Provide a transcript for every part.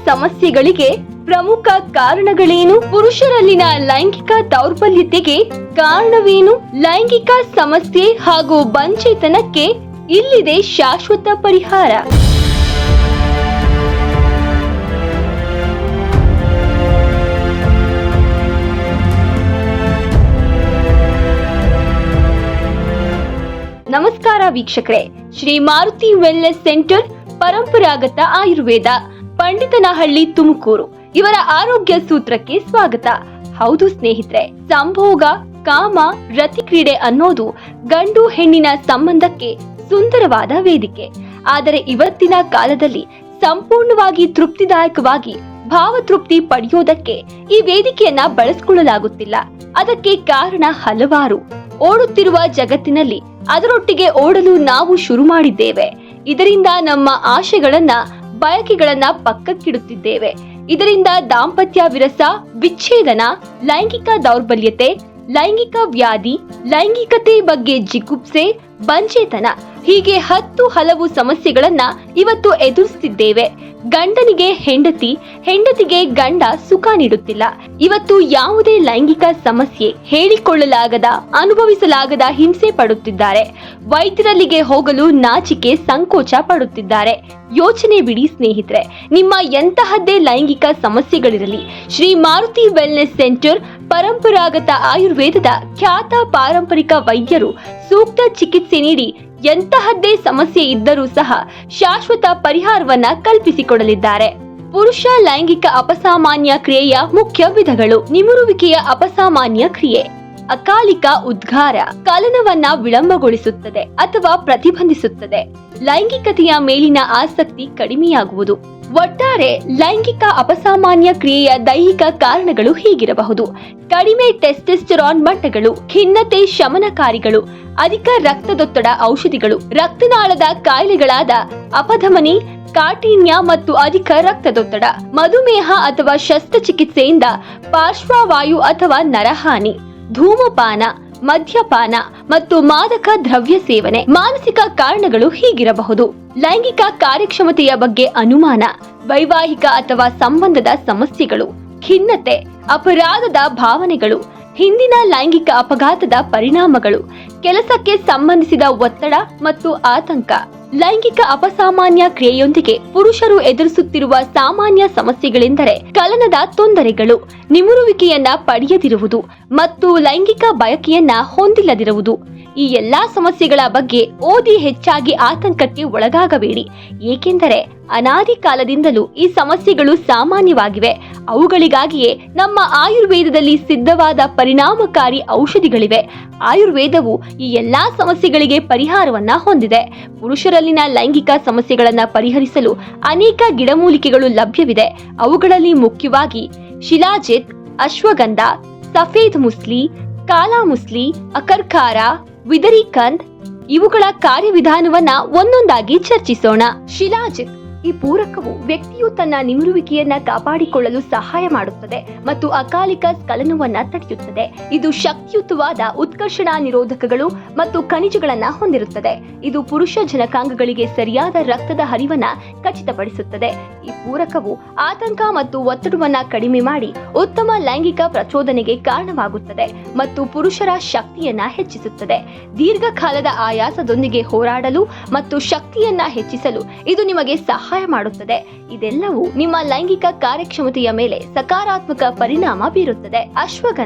ಸಮಸ್ಯೆಗಳಿಗೆ ಪ್ರಮುಖ ಕಾರಣಗಳೇನು? ಪುರುಷರಲ್ಲಿನ ಲೈಂಗಿಕ ದೌರ್ಬಲ್ಯತೆಗೆ ಕಾರಣವೇನು? ಲೈಂಗಿಕ ಸಮಸ್ಯೆ ಹಾಗೂ ಬಂಚೇತನಕ್ಕೆ ಇಲ್ಲಿದೆ ಶಾಶ್ವತ ಪರಿಹಾರ. ನಮಸ್ಕಾರ ವೀಕ್ಷಕರೇ, ಶ್ರೀ ಮಾರುತಿ ವೆಲ್ನೆಸ್ ಸೆಂಟರ್, ಪರಂಪರಾಗತ ಆಯುರ್ವೇದ, ಪಂಡಿತನಹಳ್ಳಿ, ತುಮಕೂರು ಇವರ ಆರೋಗ್ಯ ಸೂತ್ರಕ್ಕೆ ಸ್ವಾಗತ. ಹೌದು ಸ್ನೇಹಿತರೆ, ಸಂಭೋಗ, ಕಾಮ, ರತಿ ಕ್ರೀಡೆ ಅನ್ನೋದು ಗಂಡು ಹೆಣ್ಣಿನ ಸಂಬಂಧಕ್ಕೆ ಸುಂದರವಾದ ವೇದಿಕೆ. ಆದರೆ ಇವತ್ತಿನ ಕಾಲದಲ್ಲಿ ಸಂಪೂರ್ಣವಾಗಿ ತೃಪ್ತಿದಾಯಕವಾಗಿ ಭಾವತೃಪ್ತಿ ಪಡೆಯೋದಕ್ಕೆ ಈ ವೇದಿಕೆಯನ್ನ ಬಳಸಿಕೊಳ್ಳಲಾಗುತ್ತಿಲ್ಲ. ಅದಕ್ಕೆ ಕಾರಣ ಹಲವಾರು. ಓಡುತ್ತಿರುವ ಜಗತ್ತಿನಲ್ಲಿ ಅದರೊಟ್ಟಿಗೆ ಓಡಲು ನಾವು ಶುರು ಮಾಡಿದ್ದೇವೆ. ಇದರಿಂದ ನಮ್ಮ ಆಶೆಗಳನ್ನ, ಬಯಕೆಗಳನ್ನ ಪಕ್ಕಕ್ಕಿಡುತ್ತಿದ್ದೇವೆ. ಇದರಿಂದ ದಾಂಪತ್ಯ ವಿರಸ, ವಿಚ್ಛೇದನ, ಲೈಂಗಿಕ ದೌರ್ಬಲ್ಯತೆ, ಲೈಂಗಿಕ ವ್ಯಾಧಿ, ಲೈಂಗಿಕತೆ ಬಗ್ಗೆ ಜಿಗುಪ್ಸೆ, ಬಂಚೇತನ ಹೀಗೆ ಹಲವು ಸಮಸ್ಯೆಗಳನ್ನ ಇವತ್ತು ಎದುರಿಸುತ್ತಿದ್ದೇವೆ. ಗಂಡನಿಗೆ ಹೆಂಡತಿ, ಹೆಂಡತಿಗೆ ಗಂಡ ಸುಖ ನೀಡುತ್ತಿಲ್ಲ. ಇವತ್ತು ಯಾವುದೇ ಲೈಂಗಿಕ ಸಮಸ್ಯೆ ಹೇಳಿಕೊಳ್ಳಲಾಗದ, ಅನುಭವಿಸಲಾಗದ ಹಿಂಸೆ ಪಡುತ್ತಿದ್ದಾರೆ. ವೈದ್ಯರಲ್ಲಿಗೆ ಹೋಗಲು ನಾಚಿಕೆ, ಸಂಕೋಚ ಪಡುತ್ತಿದ್ದಾರೆ. ಯೋಚನೆ ಬಿಡಿ ಸ್ನೇಹಿತರೆ, ನಿಮ್ಮ ಎಂತಹದ್ದೇ ಲೈಂಗಿಕ ಸಮಸ್ಯೆಗಳಿರಲಿ, ಶ್ರೀ ಮಾರುತಿ ವೆಲ್ನೆಸ್ ಸೆಂಟರ್, ಪರಂಪರಾಗತ ಆಯುರ್ವೇದದ ಖ್ಯಾತ ಪಾರಂಪರಿಕ ವೈದ್ಯರು ಸೂಕ್ತ ಚಿಕಿತ್ಸೆ ನೀಡಿ ಎಂತಹದ್ದೇ ಸಮಸ್ಯೆ ಇದ್ದರೂ ಸಹ ಶಾಶ್ವತ ಪರಿಹಾರವನ್ನ ಕಲ್ಪಿಸಿಕೊಡಲಿದ್ದಾರೆ. ಪುರುಷ ಲೈಂಗಿಕ ಅಪಸಾಮಾನ್ಯ ಕ್ರಿಯೆಯ ಮುಖ್ಯ ವಿಧಗಳು. ನಿಮುರುವಿಕೆಯ ಅಪಸಾಮಾನ್ಯ ಕ್ರಿಯೆ ಅಕಾಲಿಕ ಉದ್ಗಾರ ಕಲನವನ್ನ ವಿಳಂಬಗೊಳಿಸುತ್ತದೆ ಅಥವಾ ಪ್ರತಿಬಂಧಿಸುತ್ತದೆ. ಲೈಂಗಿಕತೆಯ ಮೇಲಿನ ಆಸಕ್ತಿ ಕಡಿಮೆಯಾಗುವುದು. ಒಟ್ಟಾರೆ ಲೈಂಗಿಕ ಅಪಸಾಮಾನ್ಯ ಕ್ರಿಯೆಯ ದೈಹಿಕ ಕಾರಣಗಳು ಹೀಗಿರಬಹುದು: ಕಡಿಮೆ ಟೆಸ್ಟೆಸ್ಟೆರಾನ್ ಮಟ್ಟಗಳು, ಖಿನ್ನತೆ ಶಮನಕಾರಿಗಳು, ಅಧಿಕ ರಕ್ತದೊತ್ತಡ ಔಷಧಿಗಳು, ರಕ್ತನಾಳದ ಕಾಯಿಲೆಗಳಾದ ಅಪಧಮನಿ, ಕಾಠಿಣ್ಯ ಮತ್ತು ಅಧಿಕ ರಕ್ತದೊತ್ತಡ, ಮಧುಮೇಹ ಅಥವಾ ಶಸ್ತ್ರಚಿಕಿತ್ಸೆಯಿಂದ ಪಾರ್ಶ್ವವಾಯು ಅಥವಾ ನರಹಾನಿ, ಧೂಮಪಾನ, ಮದ್ಯಪಾನ ಮತ್ತು ಮಾದಕ ದ್ರವ್ಯ ಸೇವನೆ. ಮಾನಸಿಕ ಕಾರಣಗಳು ಹೀಗಿರಬಹುದು: ಲೈಂಗಿಕ ಕಾರ್ಯಕ್ಷಮತೆಯ ಬಗ್ಗೆ ಅನುಮಾನ, ವೈವಾಹಿಕ ಅಥವಾ ಸಂಬಂಧದ ಸಮಸ್ಯೆಗಳು, ಖಿನ್ನತೆ, ಅಪರಾಧದ ಭಾವನೆಗಳು, ಹಿಂದಿನ ಲೈಂಗಿಕ ಅಪಘಾತದ ಪರಿಣಾಮಗಳು, ಕೆಲಸಕ್ಕೆ ಸಂಬಂಧಿಸಿದ ಒತ್ತಡ ಮತ್ತು ಆತಂಕ. ಲೈಂಗಿಕ ಅಪಸಾಮಾನ್ಯ ಕ್ರಿಯೆಯೊಂದಿಗೆ ಪುರುಷರು ಎದುರಿಸುತ್ತಿರುವ ಸಾಮಾನ್ಯ ಸಮಸ್ಯೆಗಳೆಂದರೆ ಕಲನದ ತೊಂದರೆಗಳು, ನಿಮುರುವಿಕೆಯನ್ನ ಪಡೆಯದಿರುವುದು ಮತ್ತು ಲೈಂಗಿಕ ಬಯಕೆಯನ್ನ ಹೊಂದಿಲ್ಲದಿರುವುದು. ಈ ಎಲ್ಲಾ ಸಮಸ್ಯೆಗಳ ಬಗ್ಗೆ ಓದಿ ಹೆಚ್ಚಾಗಿ ಆತಂಕಕ್ಕೆ ಒಳಗಾಗಬೇಡಿ, ಏಕೆಂದರೆ ಅನಾದಿ ಕಾಲದಿಂದಲೂ ಈ ಸಮಸ್ಯೆಗಳು ಸಾಮಾನ್ಯವಾಗಿವೆ. ಅವುಗಳಿಗಾಗಿಯೇ ನಮ್ಮ ಆಯುರ್ವೇದದಲ್ಲಿ ಸಿದ್ಧವಾದ ಪರಿಣಾಮಕಾರಿ ಔಷಧಿಗಳಿವೆ. ಆಯುರ್ವೇದವು ಈ ಎಲ್ಲಾ ಸಮಸ್ಯೆಗಳಿಗೆ ಪರಿಹಾರವನ್ನ ಹೊಂದಿದೆ. ಪುರುಷರಲ್ಲಿನ ಲೈಂಗಿಕ ಸಮಸ್ಯೆಗಳನ್ನ ಪರಿಹರಿಸಲು ಅನೇಕ ಗಿಡಮೂಲಿಕೆಗಳು ಲಭ್ಯವಿದೆ. ಅವುಗಳಲ್ಲಿ ಮುಖ್ಯವಾಗಿ ಶಿಲಾಜಿತ್, ಅಶ್ವಗಂಧ, ಸಫೇದ್ ಮುಸ್ಲಿ, ಕಾಲಾ ಮುಸ್ಲಿ, ಅಕರ್ಕಾರ, ವಿದರಿಕಂದ್ ಇವುಗಳ ಕಾರ್ಯವಿಧಾನವನ್ನ ಒಂದೊಂದಾಗಿ ಚರ್ಚಿಸೋಣ. ಶಿಲಾಜಿತ್ ಈ ಪೂರಕವು ವ್ಯಕ್ತಿಯು ತನ್ನ ನಿಮುರುವಿಕೆಯನ್ನ ಕಾಪಾಡಿಕೊಳ್ಳಲು ಸಹಾಯ ಮಾಡುತ್ತದೆ ಮತ್ತು ಅಕಾಲಿಕ ಸ್ಖಲನವನ್ನ ತಡೆಯುತ್ತದೆ. ಇದು ಶಕ್ತಿಯುತವಾದ ಉತ್ಕರ್ಷಣ ನಿರೋಧಕಗಳು ಮತ್ತು ಖನಿಜಗಳನ್ನ ಹೊಂದಿರುತ್ತದೆ. ಇದು ಪುರುಷ ಜನಕಾಂಗಗಳಿಗೆ ಸರಿಯಾದ ರಕ್ತದ ಹರಿವನ್ನ ಖಚಿತಪಡಿಸುತ್ತದೆ. ಈ ಪೂರಕವು ಆತಂಕ ಮತ್ತು ಒತ್ತಡವನ್ನ ಕಡಿಮೆ ಮಾಡಿ ಉತ್ತಮ ಲೈಂಗಿಕ ಪ್ರಚೋದನೆಗೆ ಕಾರಣವಾಗುತ್ತದೆ ಮತ್ತು ಪುರುಷರ ಶಕ್ತಿಯನ್ನ ಹೆಚ್ಚಿಸುತ್ತದೆ. ದೀರ್ಘಕಾಲದ ಆಯಾಸದೊಂದಿಗೆ ಹೋರಾಡಲು ಮತ್ತು ಶಕ್ತಿಯನ್ನ ಹೆಚ್ಚಿಸಲು ಇದು ನಿಮಗೆ ಸಹಾಯ ಮಾಡುತ್ತದೆ. ಇದೆಲ್ಲವೂ ನಿಮ್ಮ ಲೈಂಗಿಕ ಕಾರ್ಯಕ್ಷಮತೆಯ ಮೇಲೆ ಸಕಾರಾತ್ಮಕ ಪರಿಣಾಮ ಬೀರುತ್ತದೆ.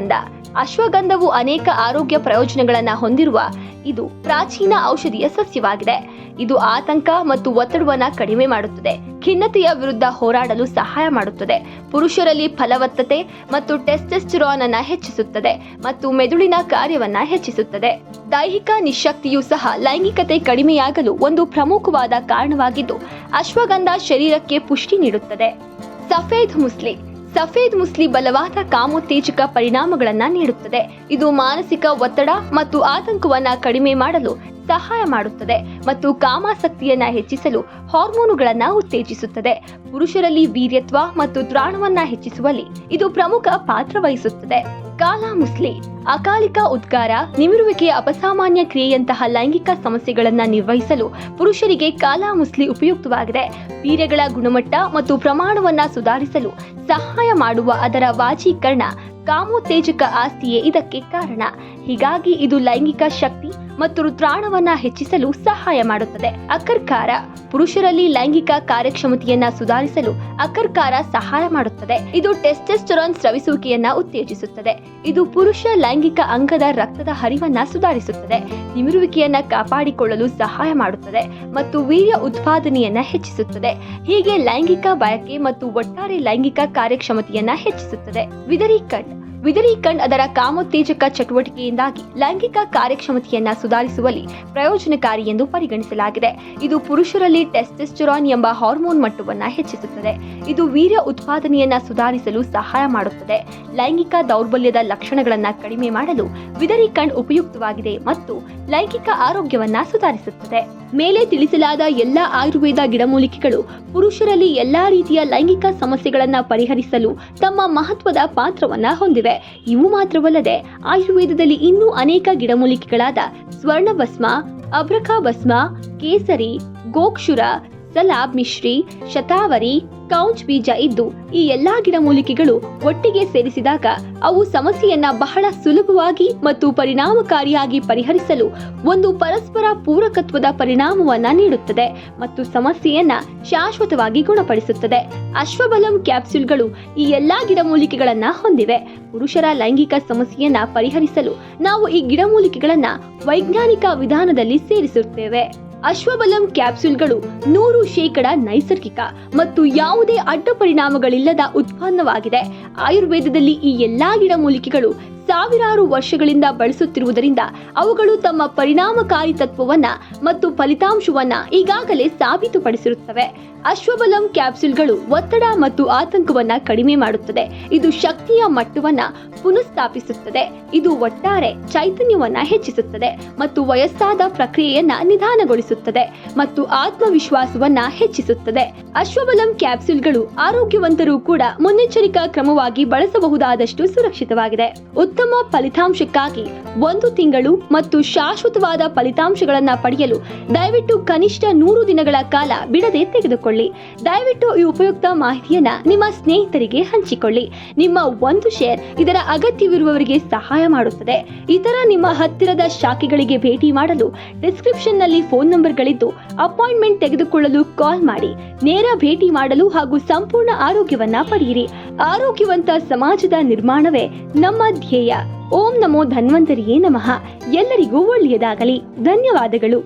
ಅಶ್ವಗಂಧವು ಅನೇಕ ಆರೋಗ್ಯ ಪ್ರಯೋಜನಗಳನ್ನ ಹೊಂದಿರುವ ಇದು ಪ್ರಾಚೀನ ಔಷಧೀಯ ಸಸ್ಯವಾಗಿದೆ. ಇದು ಆತಂಕ ಮತ್ತು ಒತ್ತಡವನ್ನ ಕಡಿಮೆ ಮಾಡುತ್ತದೆ, ಖಿನ್ನತೆಯ ವಿರುದ್ಧ ಹೋರಾಡಲು ಸಹಾಯ ಮಾಡುತ್ತದೆ, ಪುರುಷರಲ್ಲಿ ಫಲವತ್ತತೆ ಮತ್ತು ಟೆಸ್ಟೆಸ್ಟೆರಾನ್ ಅನ್ನ ಹೆಚ್ಚಿಸುತ್ತದೆ ಮತ್ತು ಮೆದುಳಿನ ಕಾರ್ಯವನ್ನ ಹೆಚ್ಚಿಸುತ್ತದೆ. ದೈಹಿಕ ನಿಶಕ್ತಿಯೂ ಸಹ ಲೈಂಗಿಕತೆ ಕಡಿಮೆಯಾಗಲು ಒಂದು ಪ್ರಮುಖವಾದ ಕಾರಣವಾಗಿದ್ದು, ಅಶ್ವಗಂಧ ಶರೀರಕ್ಕೆ ಪುಷ್ಟಿ ನೀಡುತ್ತದೆ. ಸಫೇದ್ ಮುಸ್ಲಿ ಬಲವಾದ ಕಾಮೋತ್ತೇಜಕ ಪರಿಣಾಮಗಳನ್ನ ನೀಡುತ್ತದೆ. ಇದು ಮಾನಸಿಕ ಒತ್ತಡ ಮತ್ತು ಆತಂಕವನ್ನ ಕಡಿಮೆ ಮಾಡಲು ಸಹಾಯ ಮಾಡುತ್ತದೆ ಮತ್ತು ಕಾಮಾಸಕ್ತಿಯನ್ನ ಹೆಚ್ಚಿಸಲು ಹಾರ್ಮೋನುಗಳನ್ನ ಉತ್ತೇಜಿಸುತ್ತದೆ. ಪುರುಷರಲ್ಲಿ ವೀರ್ಯತ್ವ ಮತ್ತು ತ್ರಾಣವನ್ನ ಹೆಚ್ಚಿಸುವಲ್ಲಿ ಇದು ಪ್ರಮುಖ ಪಾತ್ರ ವಹಿಸುತ್ತದೆ. ಕಾಲಾ ಮುಸ್ಲಿ ಅಕಾಲಿಕ ಉದ್ಗಾರ, ನಿಮಿರುವಿಕೆಯ ಅಪಸಾಮಾನ್ಯ ಕ್ರಿಯೆಯಂತಹ ಲೈಂಗಿಕ ಸಮಸ್ಯೆಗಳನ್ನ ನಿರ್ವಹಿಸಲು ಪುರುಷರಿಗೆ ಕಾಲಾ ಮುಸ್ಲಿ ಉಪಯುಕ್ತವಾಗಿದೆ. ವೀರ್ಯಗಳ ಗುಣಮಟ್ಟ ಮತ್ತು ಪ್ರಮಾಣವನ್ನ ಸುಧಾರಿಸಲು ಸಹಾಯ ಮಾಡುವ ಅದರ ವಾಜೀಕರಣ ಕಾಮೋತ್ತೇಜಕ ಆಸ್ತಿಯೇ ಇದಕ್ಕೆ ಕಾರಣ. ಹೀಗಾಗಿ ಇದು ಲೈಂಗಿಕ ಶಕ್ತಿ ಮತ್ತು ತ್ರಾಣವನ್ನ ಹೆಚ್ಚಿಸಲು ಸಹಾಯ ಮಾಡುತ್ತದೆ. ಅಕರ್ಕಾರ ಪುರುಷರಲ್ಲಿ ಲೈಂಗಿಕ ಕಾರ್ಯಕ್ಷಮತೆಯನ್ನ ಸುಧಾರಿಸಲು ಅಕರ್ಕಾರ ಸಹಾಯ ಮಾಡುತ್ತದೆ. ಇದು ಟೆಸ್ಟೆಸ್ಟೆರಾನ್ ಸ್ರವಿಸುವಿಕೆಯನ್ನ ಉತ್ತೇಜಿಸುತ್ತದೆ. ಇದು ಪುರುಷ ಲೈಂಗಿಕ ಅಂಗದ ರಕ್ತದ ಹರಿವನ್ನ ಸುಧಾರಿಸುತ್ತದೆ, ನಿಮಿರುವಿಕೆಯನ್ನ ಕಾಪಾಡಿಕೊಳ್ಳಲು ಸಹಾಯ ಮಾಡುತ್ತದೆ ಮತ್ತು ವೀರ್ಯ ಉತ್ಪಾದನೆಯನ್ನ ಹೆಚ್ಚಿಸುತ್ತದೆ. ಹೀಗೆ ಲೈಂಗಿಕ ಬಯಕೆ ಮತ್ತು ಒಟ್ಟಾರೆ ಲೈಂಗಿಕ ಕಾರ್ಯಕ್ಷಮತೆಯನ್ನ ಹೆಚ್ಚಿಸುತ್ತದೆ. ವಿದರೀಕಂಡ್ ಅದರ ಕಾಮೋತ್ತೇಜಕ ಚಟುವಟಿಕೆಯಿಂದಾಗಿ ಲೈಂಗಿಕ ಕಾರ್ಯಕ್ಷಮತೆಯನ್ನ ಸುಧಾರಿಸುವಲ್ಲಿ ಪ್ರಯೋಜನಕಾರಿ ಎಂದು ಪರಿಗಣಿಸಲಾಗಿದೆ. ಇದು ಪುರುಷರಲ್ಲಿ ಟೆಸ್ಟೆಸ್ಟೆರಾನ್ ಎಂಬ ಹಾರ್ಮೋನ್ ಮಟ್ಟವನ್ನ ಹೆಚ್ಚಿಸುತ್ತದೆ. ಇದು ವೀರ್ಯ ಉತ್ಪಾದನೆಯನ್ನ ಸುಧಾರಿಸಲು ಸಹಾಯ ಮಾಡುತ್ತದೆ. ಲೈಂಗಿಕ ದೌರ್ಬಲ್ಯದ ಲಕ್ಷಣಗಳನ್ನ ಕಡಿಮೆ ಮಾಡಲು ವಿದರೀಕಂಡ್ ಉಪಯುಕ್ತವಾಗಿದೆ ಮತ್ತು ಲೈಂಗಿಕ ಆರೋಗ್ಯವನ್ನ ಸುಧಾರಿಸುತ್ತದೆ. ಮೇಲೆ ತಿಳಿಸಲಾದ ಎಲ್ಲಾ ಆಯುರ್ವೇದ ಗಿಡಮೂಲಿಕೆಗಳು ಪುರುಷರಲ್ಲಿ ಎಲ್ಲಾ ರೀತಿಯ ಲೈಂಗಿಕ ಸಮಸ್ಯೆಗಳನ್ನ ಪರಿಹರಿಸಲು ತಮ್ಮ ಮಹತ್ವದ ಪಾತ್ರವನ್ನ ಹೊಂದಿವೆ. ಇವು ಮಾತ್ರವಲ್ಲದೆ ಆಯುರ್ವೇದದಲ್ಲಿ ಇನ್ನೂ ಅನೇಕ ಗಿಡಮೂಲಿಕೆಗಳಾದ ಸ್ವರ್ಣಭಸ್ಮ, ಅಬ್ರಖಾಭಸ್ಮ, ಕೇಸರಿ, ಗೋಕ್ಷುರ, ಸಲಾಬ್ ಮಿಶ್ರಿ, ಶತಾವರಿ, ಕೌಂಚ್ ಬೀಜ ಇದ್ದು ಈ ಎಲ್ಲಾ ಗಿಡಮೂಲಿಕೆಗಳು ಒಟ್ಟಿಗೆ ಸೇರಿಸಿದಾಗ ಅವು ಸಮಸ್ಯೆಯನ್ನ ಬಹಳ ಸುಲಭವಾಗಿ ಮತ್ತು ಪರಿಣಾಮಕಾರಿಯಾಗಿ ಪರಿಹರಿಸಲು ಒಂದು ಪರಸ್ಪರ ಪೂರಕತ್ವದ ಪರಿಣಾಮವನ್ನ ನೀಡುತ್ತದೆ ಮತ್ತು ಸಮಸ್ಯೆಯನ್ನ ಶಾಶ್ವತವಾಗಿ ಗುಣಪಡಿಸುತ್ತದೆ. ಅಶ್ವಬಲಂ ಕ್ಯಾಪ್ಸೂಲ್ಗಳು ಈ ಎಲ್ಲಾ ಗಿಡಮೂಲಿಕೆಗಳನ್ನ ಹೊಂದಿವೆ. ಪುರುಷರ ಲೈಂಗಿಕ ಸಮಸ್ಯೆಯನ್ನ ಪರಿಹರಿಸಲು ನಾವು ಈ ಗಿಡಮೂಲಿಕೆಗಳನ್ನ ವೈಜ್ಞಾನಿಕ ವಿಧಾನದಲ್ಲಿ ಸೇರಿಸುತ್ತೇವೆ. ಅಶ್ವಬಲಂ ಕ್ಯಾಪ್ಸೂಲ್ಗಳು 100% ನೈಸರ್ಗಿಕ ಮತ್ತು ಯಾವುದೇ ಅಡ್ಡ ಪರಿಣಾಮಗಳಿಲ್ಲದ ಉತ್ಪನ್ನವಾಗಿದೆ. ಆಯುರ್ವೇದದಲ್ಲಿ ಈ ಎಲ್ಲಾ ಗಿಡಮೂಲಿಕೆಗಳು ಸಾವಿರಾರು ವರ್ಷಗಳಿಂದ ಬಳಸುತ್ತಿರುವುದರಿಂದ ಅವುಗಳು ತಮ್ಮ ಪರಿಣಾಮಕಾರಿ ತತ್ವವನ್ನ ಮತ್ತು ಫಲಿತಾಂಶವನ್ನ ಈಗಾಗಲೇ ಸಾಬೀತುಪಡಿಸಿರುತ್ತವೆ. ಅಶ್ವಬಲಂ ಕ್ಯಾಪ್ಸೂಲ್ಗಳು ಒತ್ತಡ ಮತ್ತು ಆತಂಕವನ್ನ ಕಡಿಮೆ ಮಾಡುತ್ತದೆ. ಇದು ಶಕ್ತಿಯ ಮಟ್ಟವನ್ನ ಪುನಃಸ್ಥಾಪಿಸುತ್ತದೆ. ಇದು ಒಟ್ಟಾರೆ ಚೈತನ್ಯವನ್ನ ಹೆಚ್ಚಿಸುತ್ತದೆ ಮತ್ತು ವಯಸ್ಸಾದ ಪ್ರಕ್ರಿಯೆಯನ್ನ ನಿಧಾನಗೊಳಿಸುತ್ತದೆ ಮತ್ತು ಆತ್ಮವಿಶ್ವಾಸವನ್ನ ಹೆಚ್ಚಿಸುತ್ತದೆ. ಅಶ್ವಬಲಂ ಕ್ಯಾಪ್ಸೂಲ್ಗಳು ಆರೋಗ್ಯವಂತರು ಕೂಡ ಮುನ್ನೆಚ್ಚರಿಕಾ ಕ್ರಮವಾಗಿ ಬಳಸಬಹುದಾದಷ್ಟು ಸುರಕ್ಷಿತವಾಗಿದೆ. ಉತ್ತಮ ಫಲಿತಾಂಶಕ್ಕಾಗಿ 1 ತಿಂಗಳು ಮತ್ತು ಶಾಶ್ವತವಾದ ಫಲಿತಾಂಶಗಳನ್ನ ಪಡೆಯಲು ದಯವಿಟ್ಟು ಕನಿಷ್ಠ 100 ದಿನಗಳ ಕಾಲ ಬಿಡದೆ ತೆಗೆದುಕೊಳ್ಳಿ. ದಯವಿಟ್ಟು ಈ ಉಪಯುಕ್ತ ಮಾಹಿತಿಯನ್ನ ನಿಮ್ಮ ಸ್ನೇಹಿತರಿಗೆ ಹಂಚಿಕೊಳ್ಳಿ. ನಿಮ್ಮ 1 ಶೇರ್ ಇದರ ಅಗತ್ಯವಿರುವವರಿಗೆ ಸಹಾಯ ಮಾಡುತ್ತದೆ. ಇತರ ನಿಮ್ಮ ಹತ್ತಿರದ ಶಾಖೆಗಳಿಗೆ ಭೇಟಿ ಮಾಡಲು ಡಿಸ್ಕ್ರಿಪ್ಷನ್ ನಲ್ಲಿ ಫೋನ್ ನಂಬರ್ಗಳಿದ್ದು ಅಪಾಯಿಂಟ್ಮೆಂಟ್ ತೆಗೆದುಕೊಳ್ಳಲು ಕಾಲ್ ಮಾಡಿ. ನೇರ ಭೇಟಿ ಮಾಡಲು ಹಾಗೂ ಸಂಪೂರ್ಣ ಆರೋಗ್ಯವನ್ನ ಪಡೆಯಿರಿ. ಆರೋಗ್ಯವಂತ ಸಮಾಜದ ನಿರ್ಮಾಣವೇ ನಮ್ಮ ಧ್ಯೇಯ. ಓಂ ನಮೋ ಧನ್ವಂತರಿಯೇ ನಮಃ. ಎಲ್ಲರಿಗೂ ಒಳ್ಳೆಯದಾಗಲಿ. ಧನ್ಯವಾದಗಳು.